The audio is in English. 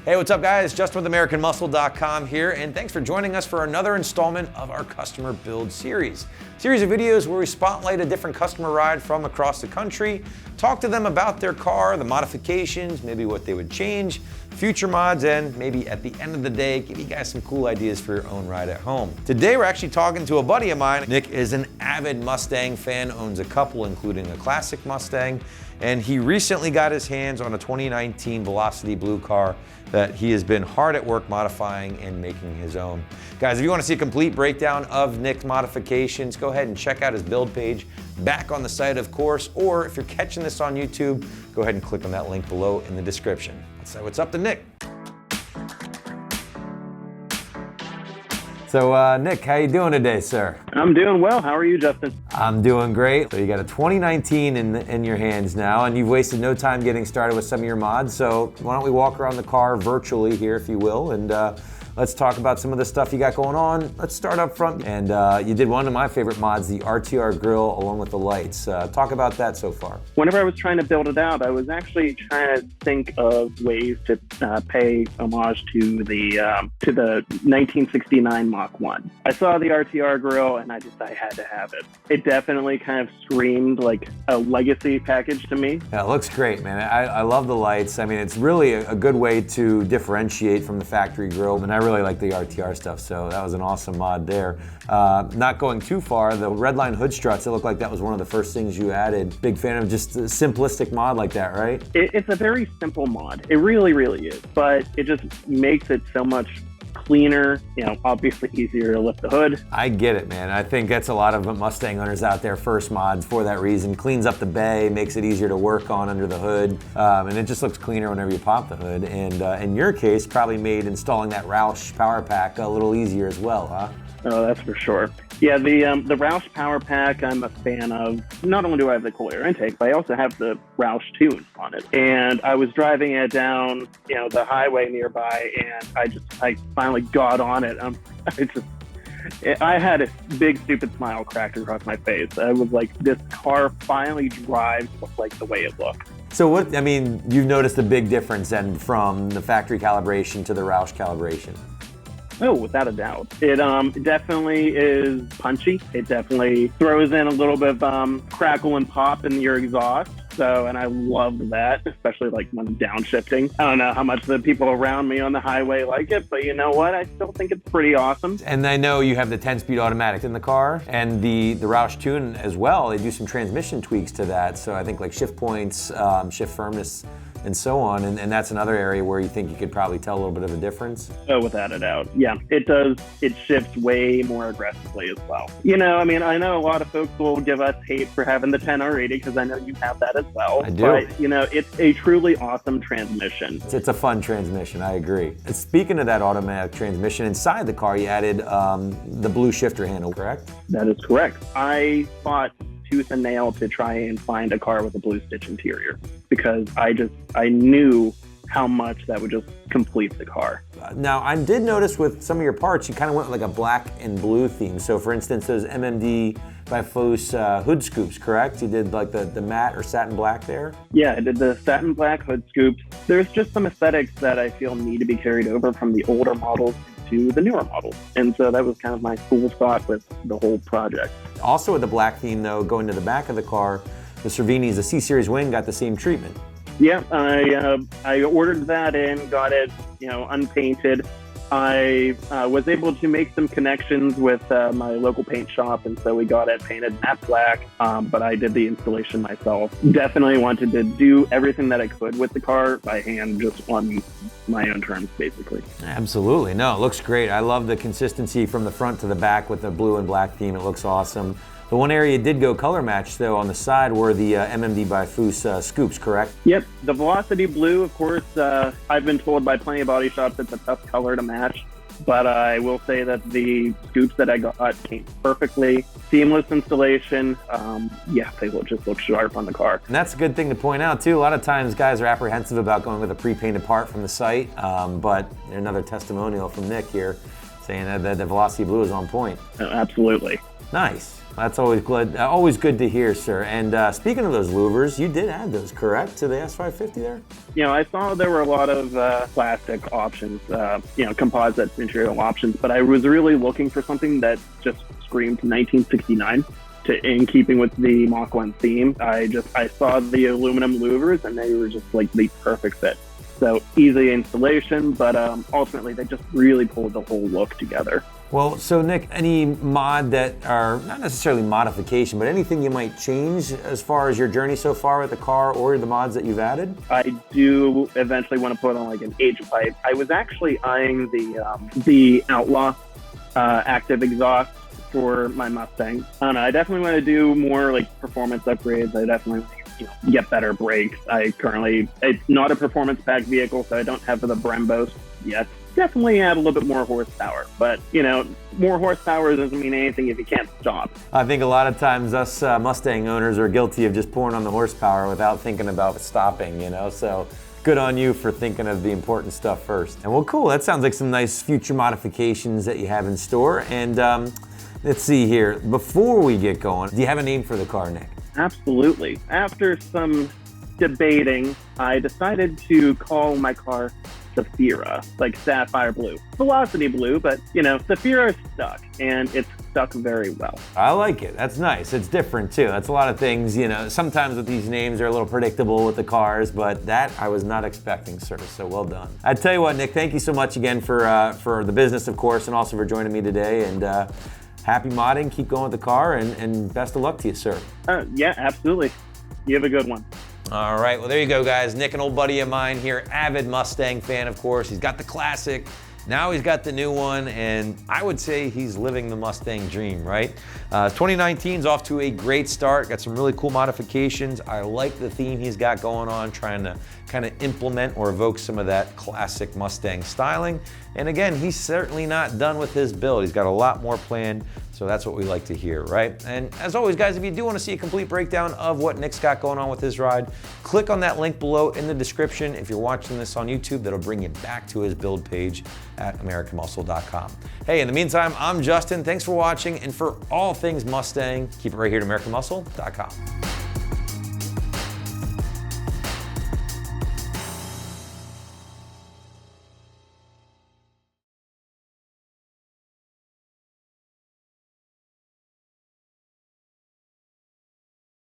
Hey, what's up guys? Justin with AmericanMuscle.com here, and thanks for joining us for another installment of our Customer Build Series. Series of videos where we spotlight a different customer ride from across the country, talk to them about their car, the modifications, maybe what they would change, future mods, and maybe at the end of the day, give you guys some cool ideas for your own ride at home. Today, we're actually talking to a buddy of mine. Nick is an avid Mustang fan, owns a couple, including a classic Mustang, and he recently got his hands on a 2019 Velocity Blue car that he has been hard at work modifying and making his own. Guys, if you want to see a complete breakdown of Nick's modifications, go ahead and check out his build page back on the site, of course, or if you're catching this on YouTube, go ahead and click on that link below in the description. Let's say what's up to Nick. So Nick, how you doing today, sir? I'm doing well. How are you, Justin? I'm doing great. So you got a 2019 in your hands now, and you've wasted no time getting started with some of your mods. So why don't we walk around the car virtually here, if you will, and let's talk about some of the stuff you got going on. Let's start up front. And you did one of my favorite mods, the RTR grill, along with the lights. Talk about that so far. Whenever I was trying to build it out, I was actually trying to think of ways to pay homage to the 1969 Mach 1. I saw the RTR grill and I had to have it. It definitely kind of screamed like a legacy package to me. Yeah, it looks great, man. I love the lights. I mean, it's really a good way to differentiate from the factory grill, and I really like the RTR stuff, so that was an awesome mod there. Not going too far, the Redline hood struts, it looked like that was one of the first things you added. Big fan of just a simplistic mod like that, right? It's a very simple mod. It really, really is, but it just makes it so much cleaner, obviously easier to lift the hood. I get it, man. I think that's a lot of Mustang owners out there, first mods for that reason. Cleans up the bay, makes it easier to work on under the hood, and it just looks cleaner whenever you pop the hood. And in your case, probably made installing that Roush Power Pack a little easier as well, huh? Oh, that's for sure. Yeah, the Roush Power Pack I'm a fan of. Not only do I have the cool air intake, but I also have the Roush Tune on it. And I was driving it down, the highway nearby, and I finally got on it. I had a big stupid smile cracked across my face. I was like, this car finally drives like the way it looks. So you've noticed a big difference then from the factory calibration to the Roush calibration? Oh, without a doubt. It definitely is punchy. It definitely throws in a little bit of crackle and pop in your exhaust. And I love that, especially like when I'm downshifting. I don't know how much the people around me on the highway like it, but you know what? I still think it's pretty awesome. And I know you have the 10-speed automatic in the car, and the Roush Tune as well. They do some transmission tweaks to that. So I think like shift points, shift firmness, and so on. And that's another area where you think you could probably tell a little bit of a difference. Oh, without a doubt. Yeah, it does. It shifts way more aggressively as well. I know a lot of folks will give us hate for having the 10R80 because I know you have that as well. I do. But, it's a truly awesome transmission. It's a fun transmission, I agree. And speaking of that automatic transmission, inside the car you added the blue shifter handle, correct? That is correct. I fought tooth and nail to try and find a car with a blue stitch interior because I knew how much that would just complete the car. Now, I did notice with some of your parts, you kind of went with like a black and blue theme. So for instance, those MMD by Foose hood scoops, correct? You did like the matte or satin black there? Yeah, I did the satin black hood scoops. There's just some aesthetics that I feel need to be carried over from the older models to the newer models. And so that was kind of my cool thought with the whole project. Also with the black theme though, going to the back of the car, the Cervini's, the C-Series wing got the same treatment. Yeah, I ordered that in, got it, unpainted. I was able to make some connections with my local paint shop, and so we got it painted matte black, but I did the installation myself. Definitely wanted to do everything that I could with the car by hand, just on my own terms, basically. Absolutely. No, it looks great. I love the consistency from the front to the back with the blue and black theme. It looks awesome. The one area you did go color match, though, on the side were the MMD by Foose scoops, correct? Yep. The Velocity Blue, of course, I've been told by plenty of body shops it's a tough color to match. But I will say that the scoops that I got came perfectly. Seamless installation. They will just look sharp on the car. And that's a good thing to point out, too. A lot of times guys are apprehensive about going with a pre-painted part from the site, but another testimonial from Nick here saying that the Velocity Blue is on point. Oh, absolutely. Nice. That's always good to hear, sir. And speaking of those louvers, you did add those, correct, to the S550 there? You know, I saw there were a lot of plastic options, composite material options, but I was really looking for something that just screamed 1969. In keeping with the Mach 1 theme, I saw the aluminum louvers, and they were just like the perfect fit. So easy installation, but ultimately they just really pulled the whole look together. Well, so Nick, any mod that are not necessarily modification, but anything you might change as far as your journey so far with the car or the mods that you've added? I do eventually want to put on like an H pipe. I was actually eyeing the Outlaw active exhaust for my Mustang. I don't know, I definitely want to do more like performance upgrades. I definitely get better brakes. It's not a performance pack vehicle, so I don't have the Brembos yet. Definitely add a little bit more horsepower, but more horsepower doesn't mean anything if you can't stop. I think a lot of times us Mustang owners are guilty of just pouring on the horsepower without thinking about stopping, so good on you for thinking of the important stuff first. And well, cool, that sounds like some nice future modifications that you have in store. And let's see here, before we get going, do you have a name for the car, Nick? Absolutely. After some debating, I decided to call my car Saphira, like sapphire blue. Velocity blue, but Saphira is stuck, and it's stuck very well. I like it. That's nice. It's different too. That's a lot of things, sometimes with these names they're a little predictable with the cars, but that I was not expecting, sir, so well done. I tell you what, Nick, thank you so much again for the business, of course, and also for joining me today, and happy modding, keep going with the car, and best of luck to you, sir. Yeah, absolutely. You have a good one. All right, well, there you go, guys. Nick, an old buddy of mine here, avid Mustang fan, of course. He's got the classic. Now he's got the new one, and I would say he's living the Mustang dream, right? 2019's off to a great start. Got some really cool modifications. I like the theme he's got going on, trying to kind of implement or evoke some of that classic Mustang styling. And again, he's certainly not done with his build. He's got a lot more planned, so that's what we like to hear, right? And as always, guys, if you do want to see a complete breakdown of what Nick's got going on with his ride, click on that link below in the description. If you're watching this on YouTube, that'll bring you back to his build page at AmericanMuscle.com. Hey, in the meantime, I'm Justin. Thanks for watching, and for all things Mustang, keep it right here at AmericanMuscle.com.